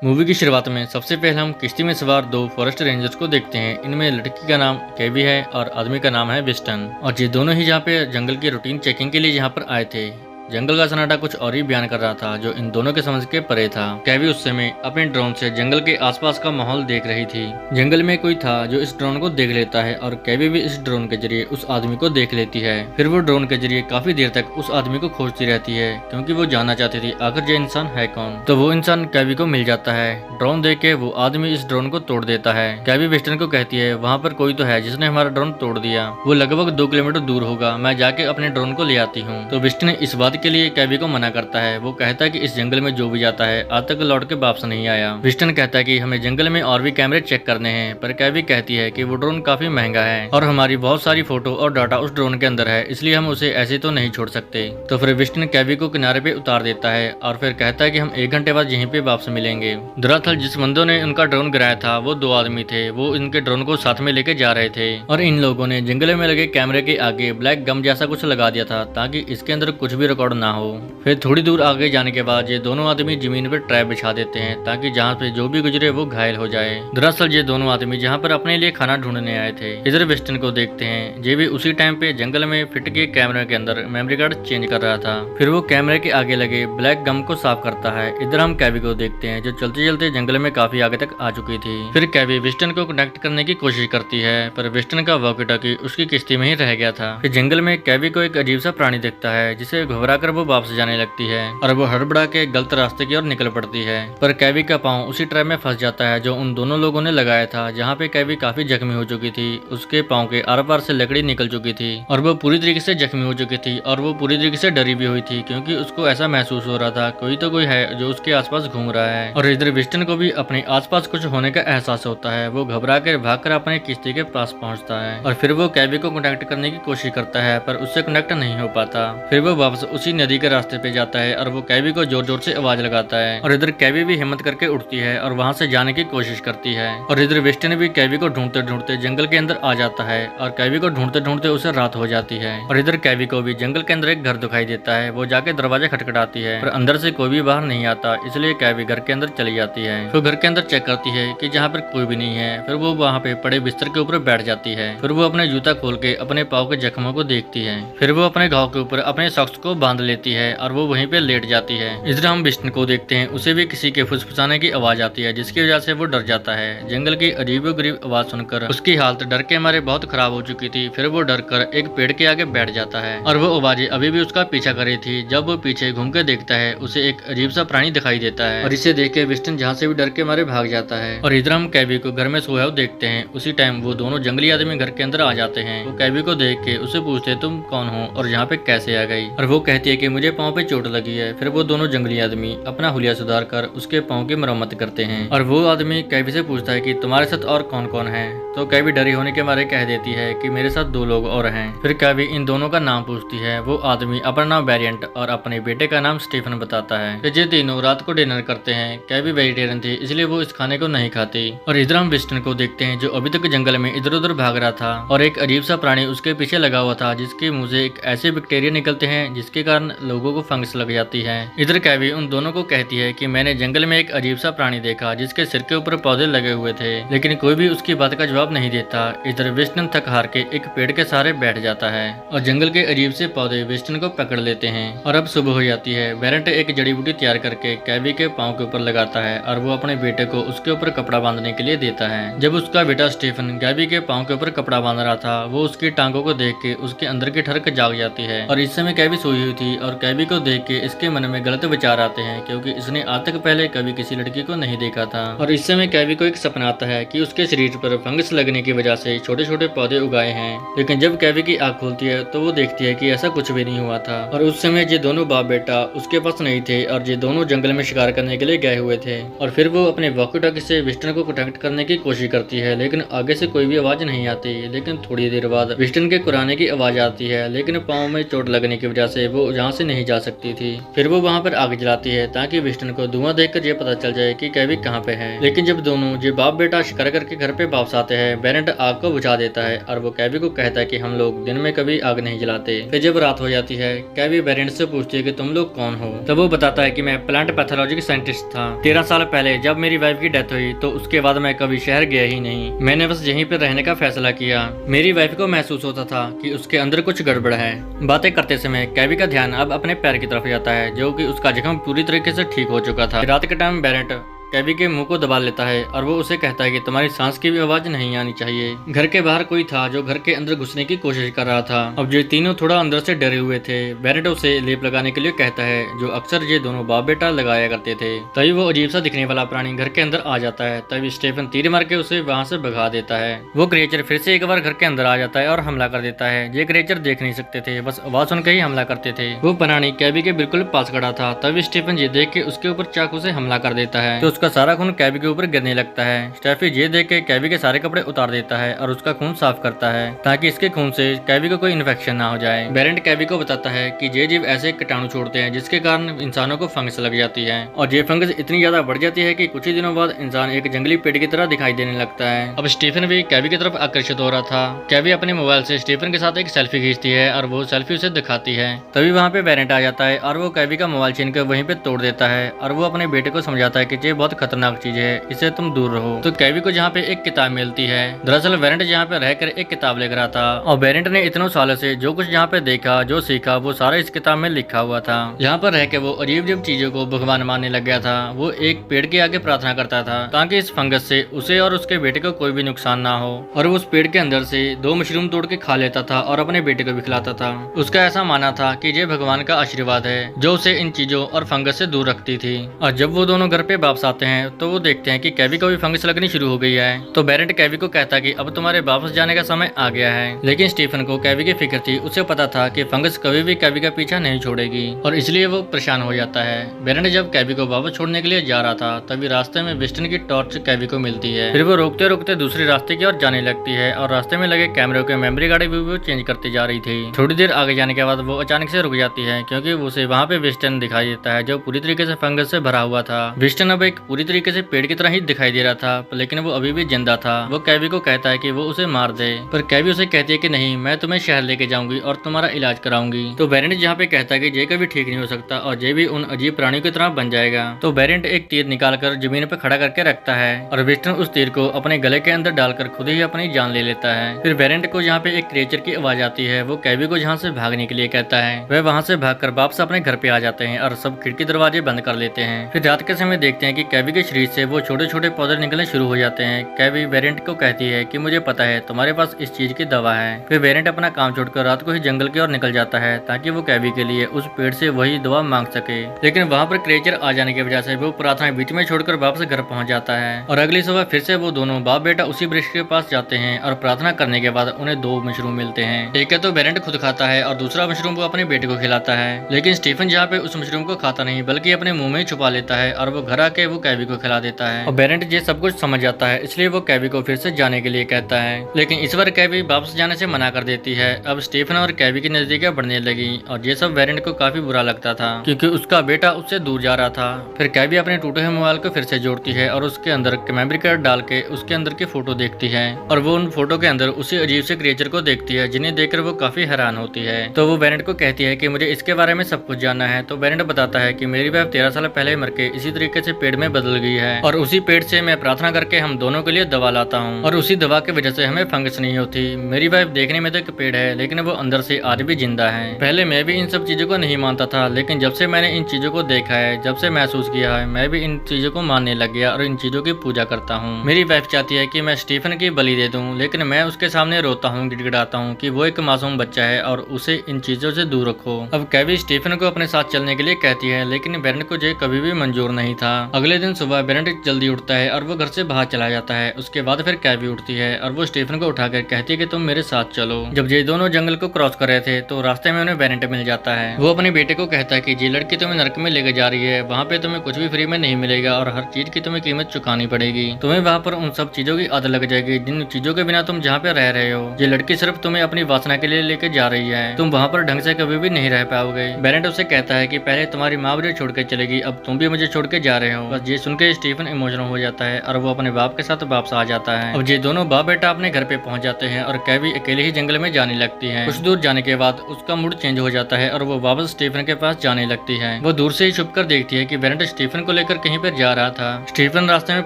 Movie की शुरुआत में सबसे पहले हम किश्ती में सवार दो फॉरेस्ट रेंजर्स को देखते हैं। इनमें लड़की का नाम केवी है और आदमी का नाम है विस्टन, और ये दोनों ही जहाँ पे जंगल की रूटीन चेकिंग के लिए यहाँ पर आए थे। जंगल का सन्नाटा कुछ और ही बयान कर रहा था जो इन दोनों के समझ के परे था। केवी उस समय अपने ड्रोन से जंगल के आसपास का माहौल देख रही थी। जंगल में कोई था जो इस ड्रोन को देख लेता है और केवी भी इस ड्रोन के जरिए उस आदमी को देख लेती है। फिर वो ड्रोन के जरिए काफी देर तक उस आदमी को खोजती रहती है क्योंकि वो जानना चाहती थी आखिर ये इंसान है कौन। तो वो इंसान केवी को मिल जाता है। ड्रोन देख के वो आदमी इस ड्रोन को तोड़ देता है। केवी वेस्टर्न को कहती है वहाँ पर कोई तो है जिसने हमारा ड्रोन तोड़ दिया, वो लगभग 2 किलोमीटर दूर होगा, मैं जाके अपने ड्रोन को ले आती हूँ। तो वेस्टर्न इस बात के लिए केवी को मना करता है। वो कहता है कि इस जंगल में जो भी जाता है आज तक लौट के वापस नहीं आया। विस्टन कहता है कि हमें जंगल में और भी कैमरे चेक करने हैं, पर केवी कहती है कि वो ड्रोन काफी महंगा है और हमारी बहुत सारी फोटो और डाटा उस ड्रोन के अंदर है, इसलिए हम उसे ऐसे तो नहीं छोड़ सकते। तो फिर विस्टन केवी को किनारे पे उतार देता है और फिर कहता है कि हम 1 घंटे बाद यहीं पे वापस मिलेंगे। दरअसल जिस बंदों ने उनका ड्रोन गिराया था वो 2 आदमी थे। वो इनके ड्रोन को साथ में लेके जा रहे थे और इन लोगों ने जंगल में लगे कैमरे के आगे ब्लैक गम जैसा कुछ लगा दिया था ताकि इसके अंदर कुछ भी रिकॉर्ड ना हो। फिर थोड़ी दूर आगे जाने के बाद ये दोनों आदमी जमीन पर ट्रैप बिछा देते हैं ताकि जहाँ पे जो भी गुजरे वो घायल हो जाए। दरअसल ये दोनों आदमी जहाँ पर अपने लिए खाना ढूंढने आए थे। इधर वेस्टर्न को देखते हैं, ये भी उसी टाइम पे जंगल में फिट के कैमरे के अंदर मेमोरी कार्ड चेंज कर रहा था। फिर वो कैमरे के आगे लगे ब्लैक गम को साफ करता है। इधर हम केवी को देखते हैं जो चलते चलते जंगल में काफी आगे तक आ चुकी थी। फिर केवी वेस्टर्न को कनेक्ट करने की कोशिश करती है, पर वेस्टर्न का वॉकी टॉकी उसकी किश्ती में ही रह गया था। फिर जंगल में केवी को एक अजीब सा प्राणी दिखता है जिसे घबरा कर वो वापस जाने लगती है और वो हड़बड़ा के गलत रास्ते की ओर निकल पड़ती है। पर केवी का पांव उसी ट्रैप में फंस जाता है जो उन दोनों लोगों ने लगाया था। जहाँ पे केवी काफी जख्मी हो चुकी थी, उसके पांव के आर पार से लकड़ी निकल चुकी थी और वो पूरी तरीके से जख्मी हो चुकी थी और वो पूरी तरीके से डरी भी हुई थी क्योंकि उसको ऐसा महसूस हो रहा था कोई तो कोई है जो उसके आसपास घूम रहा है। और इधर विस्टन को भी अपने आसपास कुछ होने का एहसास होता है। वो घबरा कर भागकर अपने किश्ती के पास पहुंचता है और फिर वो केवी को कनेक्ट करने की कोशिश करता है पर उससे कनेक्ट नहीं हो पाता। फिर वो वापस उसी नदी के रास्ते पे जाता है और वो केवी को जोर जोर से आवाज लगाता है और इधर केवी भी हिम्मत करके उठती है और वहां से जाने की कोशिश करती है। और इधर वेस्टर्न भी केवी को ढूंढते ढूंढते जंगल के अंदर आ जाता है और केवी को ढूंढते ढूंढते उसे रात हो जाती है। और इधर केवी को भी जंगल के अंदर एक घर दिखाई देता है। वो जाके दरवाजा खटखटाती है पर अंदर से कोई भी बाहर नहीं आता, इसलिए केवी घर के अंदर चली जाती है। फिर घर के अंदर चेक करती है कि जहाँ पर कोई भी नहीं है। फिर वो वहाँ पे पड़े बिस्तर के ऊपर बैठ जाती है। फिर वो अपने जूता खोल के अपने पाँव के जख्मों को देखती है। फिर वो अपने घाव के ऊपर अपने सॉक्स को बांध लेती है और वो वहीं पे लेट जाती है। इधर हम विष्णु को देखते हैं, उसे भी किसी के फुसफुसाने की आवाज आती है जिसकी वजह से वो डर जाता है। जंगल की अजीबोगरीब आवाज सुनकर उसकी हालत डर के मारे बहुत खराब हो चुकी थी। फिर वो डर कर एक पेड़ के आगे बैठ जाता है और वो आवाजें अभी भी उसका पीछा कर रही थी। जब वो पीछे घूम के देखता है उसे एक अजीब सा प्राणी दिखाई देता है और इसे देख के विस्टन जहाँ से भी डर के मारे भाग जाता है। और इधर हम केवी को घर में सोया हुआ देखते हैं। उसी टाइम वो दोनों जंगली आदमी घर के अंदर आ जाते हैं। वो केवी को देख के उसे पूछते तुम कौन हो और यहाँ पे कैसे आ गई, और वो कहती है कि मुझे पाँव पे चोट लगी है। फिर वो दोनों जंगली आदमी अपना हुलिया सुधार कर उसके पाँव की मरम्मत करते हैं और वो आदमी केवी से पूछता है कि तुम्हारे साथ और कौन कौन है। तो केवी डरी होने के मारे कह देती है कि मेरे साथ 2 लोग और हैं। फिर केवी इन दोनों का नाम पूछती है। वो आदमी अपना नाम वेरिएंट और अपने बेटे का नाम स्टीफन बताता है। ये तीनों रात को डिनर करते हैं। केवी वेजिटेरियन थी इसलिए वो इस खाने को नहीं खाती। और इधर हम विस्टन को देखते हैं जो अभी तक जंगल में इधर उधर भाग रहा था और एक अजीब सा प्राणी उसके पीछे लगा हुआ था जिसके मुंह से एक ऐसे बैक्टीरिया निकलते हैं जिसके कारण लोगों को फंगस लग जाती है। इधर केवी उन दोनों को कहती है कि मैंने जंगल में एक अजीब सा प्राणी देखा जिसके सिर के ऊपर पौधे लगे हुए थे, लेकिन कोई भी उसकी बात का जवाब नहीं देता। इधर वेस्टर्न थक हार के एक पेड़ के सहारे बैठ जाता है और जंगल के अजीब से पौधे वेस्टर्न को पकड़ लेते हैं। और अब सुबह हो जाती है। वेरेंट एक जड़ी बूटी तैयार करके केवी के पाँव के ऊपर लगाता है और वो अपने बेटे को उसके ऊपर कपड़ा बांधने के लिए देता है। जब उसका बेटा स्टीफन केवी के पाँव के ऊपर कपड़ा बांध रहा था वो उसकी टांगों को देख के उसके अंदर की ठरक जाग जाती है। और इस समय केवी सोई हुई थी और केवी को देख के इसके मन में गलत विचार आते हैं क्योंकि इसने आज तक पहले कभी किसी लड़की को नहीं देखा था। और इस समय केवी को एक सपना आता है कि उसके शरीर पर फंगस लगने की वजह से छोटे छोटे पौधे उगाए हैं। लेकिन जब केवी की आंख खुलती है तो वो देखती है कि ऐसा कुछ भी नहीं हुआ था। और उस समय ये दोनों बाप बेटा उसके पास नहीं थे और ये दोनों जंगल में शिकार करने के लिए गए हुए थे। और फिर वो अपने वॉकी टॉकी से विस्टन को कॉन्टैक्ट करने की कोशिश करती है लेकिन आगे से कोई भी आवाज नहीं आती। लेकिन थोड़ी देर बाद विस्टन के कुराने की आवाज आती है, लेकिन पाँव में चोट लगने की वजह से वो वो जहाँ से नहीं जा सकती थी। फिर वो वहाँ पर आग जलाती है ताकि विस्टन को धुआं देखकर ये पता चल जाए कि केवी कहाँ पे है। लेकिन जब दोनों जो बाप बेटा शिकार करके घर पे वापस आते हैं, बेरेंट आग को बुझा देता है और वो केवी को कहता है कि हम लोग दिन में कभी आग नहीं जलाते। फिर जब रात हो जाती है, केवी बेरेंट से पूछती है कि तुम लोग कौन हो। तब वो बताता है कि मैं प्लांट पैथोलॉजी की साइंटिस्ट था। 13 साल पहले जब मेरी वाइफ की डेथ हुई तो उसके बाद मैं कभी शहर गया ही नहीं। मैंने बस यहीं पर रहने का फैसला किया। मेरी वाइफ को महसूस होता था कि उसके अंदर कुछ गड़बड़ है। बातें करते समय केवी का ध्यान अब अपने पैर की तरफ जाता है, जो कि उसका जख्म पूरी तरीके से ठीक हो चुका था। रात के टाइम बेरेंट केवी के मुंह को दबा लेता है और वो उसे कहता है कि तुम्हारी सांस की भी आवाज नहीं आनी चाहिए। घर के बाहर कोई था जो घर के अंदर घुसने की कोशिश कर रहा था। अब ये तीनों थोड़ा अंदर से डरे हुए थे। बेरेंट उसे लेप लगाने के लिए कहता है, जो अक्सर ये दोनों बाप बेटा लगाया करते थे। तभी वो अजीब सा दिखने वाला प्राणी घर के अंदर आ जाता है। तभी स्टीफन तीर मार के उसे वहाँ से भगा देता है। वो क्रिएचर फिर से एक बार घर के अंदर आ जाता है और हमला कर देता है। ये क्रिएचर देख नहीं सकते थे, बस आवाज सुनकर ही हमला करते थे। वो प्राणी केवी के बिल्कुल पास खड़ा था। तभी स्टीफन ये देख के उसके ऊपर चाकू से हमला कर देता है तो उसका सारा खून केवी के ऊपर गिरने लगता है। स्टेफी ये देख के केवी के सारे कपड़े उतार देता है और उसका खून साफ करता है ताकि इसके खून से केवी को कोई इन्फेक्शन ना हो जाए। बेरेंट केवी को बताता है कि ये जीव ऐसे कीटाणु छोड़ते हैं जिसके कारण इंसानों को फंगस लग जाती है और ये फंगस इतनी ज्यादा बढ़ जाती है कि कुछ ही दिनों बाद इंसान एक जंगली पेड़ की तरह दिखाई देने लगता है। अब स्टीफन भी केवी की तरफ आकर्षित हो रहा था। केवी अपने मोबाइल से स्टीफन के साथ एक सेल्फी खींचती है और वो सेल्फी उसे दिखाती है। तभी वहाँ पे बेरेंट आ जाता है और वो केवी का मोबाइल छीन कर वहीं पे तोड़ देता है और वो अपने बेटे को समझाता है कि ये बहुत खतरनाक चीज है, इससे तुम दूर रहो। तो केवी को जहाँ पे एक किताब मिलती है। दरअसल बेरेंट जहाँ पे रहकर एक किताब लिख रहा था और बेरेंट ने इतने सालों से जो कुछ यहाँ पे देखा जो सीखा वो सारा इस किताब में लिखा हुआ था। यहाँ पर रह के वो अजीब अजीब चीजों को भगवान मानने लग गया था। वो एक पेड़ के आगे प्रार्थना करता था ताकि इस फंगस से उसे और उसके बेटे को कोई भी नुकसान ना हो और वो उस पेड़ के अंदर से 2 मशरूम तोड़ के खा लेता था और अपने बेटे को भी खिलाता था। उसका ऐसा मानना था कि ये भगवान का आशीर्वाद है जो उसे इन चीजों और फंगस से दूर रखती थी। और जब वो दोनों घर पे वापस आते हैं तो वो देखते हैं कि केवी को भी फंगस लगनी शुरू हो गई है। तो बेरेंट केवी को कहता कि अब तुम्हारे वापस जाने का समय आ गया है। लेकिन स्टीफन को केवी की फिक्र थी। उसे पता था कि फंगस कभी भी केवी का पीछा नहीं छोड़ेगी और इसलिए वो परेशान हो जाता है। बेरेंट जब केवी को वापस छोड़ने के लिए जा रहा था तभी रास्ते में विस्टन की टॉर्च केवी को मिलती है। फिर वो रोकते रोकते दूसरे रास्ते की ओर जाने लगती है और रास्ते में लगे कैमरे के मेमोरी कार्ड भी वो चेंज करती जा रही थी। थोड़ी देर आगे जाने के बाद वो अचानक से रुक जाती है क्योंकि उसे वहाँ पे विस्टन दिखाई देता है जो पूरी तरीके से फंगस से भरा हुआ था। विस्टन अब एक पूरी तरीके से पेड़ की तरह ही दिखाई दे रहा था लेकिन वो अभी भी जिंदा था। वो केवी को कहता है कि वो उसे मार दे पर केवी उसे कहती है कि नहीं, मैं तुम्हें शहर लेके जाऊंगी और तुम्हारा इलाज कराऊंगी। तो बेरेंट जहाँ पे कहता है कि जे कभी ठीक नहीं हो सकता और जे भी उन अजीब प्राणियों की तरह बन जाएगा। तो बेरेंट एक तीर निकालकर जमीन पे खड़ा करके रखता है और विस्टन उस तीर को अपने गले के अंदर डालकर खुद ही अपनी जान ले लेता है। फिर बेरेंट को जहाँ पे एक क्रिएचर की आवाज आती है। वो केवी को जहाँ से भागने के लिए कहता है। वह वहाँ से भागकर वापस अपने घर पे आ जाते हैं और सब खिड़की दरवाजे बंद कर लेते हैं। फिर रात के समय देखते हैं कि केवी के शरीर से वो छोटे छोटे पौधे निकलने शुरू हो जाते हैं। केवी बेरेंट को कहती है कि मुझे पता है तुम्हारे पास इस चीज की दवा है। फिर बेरेंट अपना काम छोड़कर रात को ही जंगल की ओर निकल जाता है ताकि वो केवी के लिए उस पेड़ से वही दवा मांग सके। लेकिन वहाँ पर क्रिएचर आ जाने की वजह से वो प्रार्थना बीच में छोड़कर वापस घर पहुंच जाता है और अगली सुबह फिर से वो दोनों बाप बेटा उसी वृक्ष के पास जाते हैं और प्रार्थना करने के बाद उन्हें 2 मशरूम मिलते हैं। एक है तो बेरेंट खुद खाता है और दूसरा मशरूम वो अपने बेटे को खिलाता है। लेकिन स्टीफन जहाँ पे उस मशरूम को खाता नहीं बल्कि अपने मुंह में छुपा लेता है और वो घर आके वो केवी को खिला देता है। और बेरेंट ये सब कुछ समझ जाता है इसलिए वो केवी को फिर से जाने के लिए कहता है। लेकिन इस बार केवी वापस जाने से मना कर देती है। अब स्टीफन और केवी की नजदीकियां बढ़ने लगी और ये सब बेरेंट को काफी बुरा लगता था क्योंकि उसका बेटा उससे दूर जा रहा था। फिर केवी अपने टूटे हुए मोबाइल को फिर से जोड़ती है और उसके अंदर मेमोरी कार्ड डाल के उसके अंदर की फोटो देखती है और वो उन फोटो के अंदर उसी अजीब से क्रिएचर को देखती है जिन्हें देखकर वो काफी हैरान होती है। तो वो बेरेंट को कहती है कि मुझे इसके बारे में सब कुछ जानना है। तो बेरेंट बताता है कि मेरी वाइफ 13 साल पहले मर के इसी तरीके से पेड़ में बदल गई है और उसी पेड़ से मैं प्रार्थना करके हम दोनों के लिए दवा लाता हूँ और उसी दवा की वजह से हमें फंगस नहीं होती। मेरी वाइफ देखने में तो एक पेड़ है लेकिन वो अंदर से आज भी जिंदा है। पहले मैं भी इन सब चीजों को नहीं मानता था लेकिन जब से मैंने इन चीजों को देखा है, जब से महसूस किया है, मैं भी इन चीजों को मानने लग गया और इन चीजों की पूजा करता हूँ। मेरी वाइफ चाहती है कि मैं स्टीफन की बलि दे दूं लेकिन मैं उसके सामने रोता हूँ, गिड़गिड़ाता हूँ कि वो एक मासूम बच्चा है और उसे इन चीजों से दूर रखो। अब केवी स्टीफन को अपने साथ चलने के लिए कहती है लेकिन बेरेंट को ये कभी भी मंजूर नहीं था। अगले दिन सुबह बेनेडिक्ट जल्दी उठता है और वो घर से बाहर चला जाता है। उसके बाद फिर कैवी उठती है और वो स्टीफन को उठाकर कहती है कि तुम मेरे साथ चलो। जब ये दोनों जंगल को क्रॉस कर रहे थे तो रास्ते में उन्हें बेनेडिक्ट मिल जाता है। वो अपने बेटे को कहता है कि ये लड़की तुम्हें नरक में लेकर जा रही है, वहाँ पे तुम्हें कुछ भी फ्री में नहीं मिलेगा और हर चीज की तुम्हें कीमत चुकानी पड़ेगी। तुम्हें वहाँ पर उन सब चीजों की आदत लग जाएगी जिन चीजों के बिना तुम जहाँ पे रह रहे हो। ये लड़की सिर्फ तुम्हें अपनी वासना के लिए लेकर जा रही है, तुम वहाँ पर ढंग से कभी भी नहीं रह पाओगे। बेनेट उसे कहता है कि पहले तुम्हारी माँ मुझे छोड़ के चलेगी, अब तुम भी मुझे छोड़ के जा रहे हो। बस ये सुन के स्टीफन इमोशनल हो जाता है और वो अपने बाप के साथ वापस आ जाता है। अब ये दोनों बाप बेटा अपने घर पे पहुंच जाते हैं और कैवी अकेले ही जंगल में जाने लगती है। कुछ दूर जाने के बाद उसका मूड चेंज हो जाता है और वो वापस स्टीफन के पास जाने लगती है। वो दूर से ही छुप कर देखती है कि बेनेट स्टीफन को लेकर कहीं पर जा रहा था। स्टीफन रास्ते में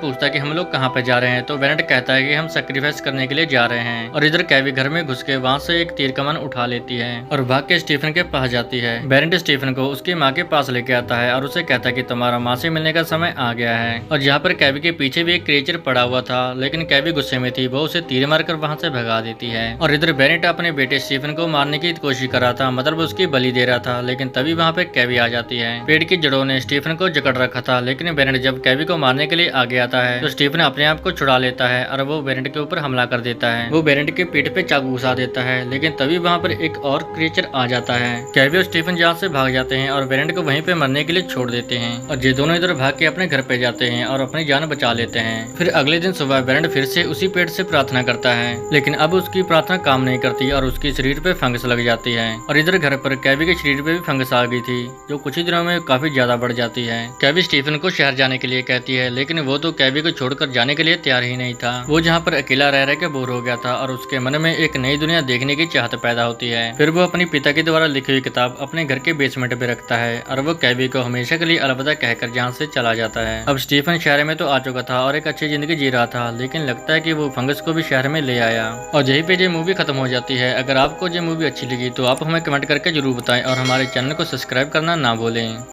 पूछता है कि हम लोग कहाँ पे जा रहे हैं, तो बेनेट कहता है कि हम सैक्रिफाइस करने के लिए जा रहे हैं। और इधर कैवी घर में घुस के वहाँ से एक तीर कमान उठा लेती है और भाग के स्टीफन के पास जाती है। बेनेट स्टीफन को उसकी माँ के पास लेके आता है और उसे कहता है कि तुम्हारा माँ से मिलने का समय आ गया है। और यहाँ पर कैवी के पीछे भी एक क्रिएचर पड़ा हुआ था, लेकिन कैवी गुस्से में थी, वो उसे तीर मारकर वहाँ से भगा देती है। और इधर बेनेट अपने बेटे स्टीफन को मारने की कोशिश कर रहा था, मतलब उसकी बलि दे रहा था, लेकिन तभी वहाँ पे कैवी आ जाती है। पेड़ की जड़ों ने स्टीफन को जकड़ रखा था, लेकिन बेनेट जब कैवी को मारने के लिए आगे आता है तो स्टीफन अपने आप को छुड़ा लेता है और वो बेनेट के ऊपर हमला कर देता है। वो बेनेट के पीठ पे चाकू घुसा देता है, लेकिन तभी वहाँ पर एक और क्रिएचर आ जाता है। कैवी और स्टीफन जहाँ से भाग जाते हैं और बेनेट को वहीं पे मरने के लिए छोड़ देते हैं और ये दोनों इधर भाग के अपने घर पे जाते हैं और अपनी जान बचा लेते हैं। फिर अगले दिन सुबह बेनेट फिर से उसी पेड़ से प्रार्थना करता है, लेकिन अब उसकी प्रार्थना काम नहीं करती और उसके शरीर पे फंगस लग जाती है। और इधर घर पर कैवी के शरीर पे भी फंगस आ गई थी, जो कुछ ही दिनों में काफी ज्यादा बढ़ जाती है। कैवी स्टीफन को शहर जाने के लिए कहती है, लेकिन वो तो कैवी को छोड़कर जाने के लिए तैयार ही नहीं था। वो जहाँ पर अकेला रह रह के बोर हो गया था और उसके मन में एक नई दुनिया देखने की चाहत पैदा होती है। फिर वो अपनी पिता के द्वारा लिखी हुई किताब अपने घर के बेसमेंट पे रखता है और वो कैवी को हमेशा के लिए अलविदा कहकर जहाँ से चला जाता है। अब स्टीफन शहर में तो आ चुका था और एक अच्छी जिंदगी जी रहा था, लेकिन लगता है कि वो फंगस को भी शहर में ले आया और यहीं पे ये मूवी खत्म हो जाती है। अगर आपको ये मूवी अच्छी लगी तो आप हमें कमेंट करके जरूर बताएं और हमारे चैनल को सब्सक्राइब करना ना भूलें।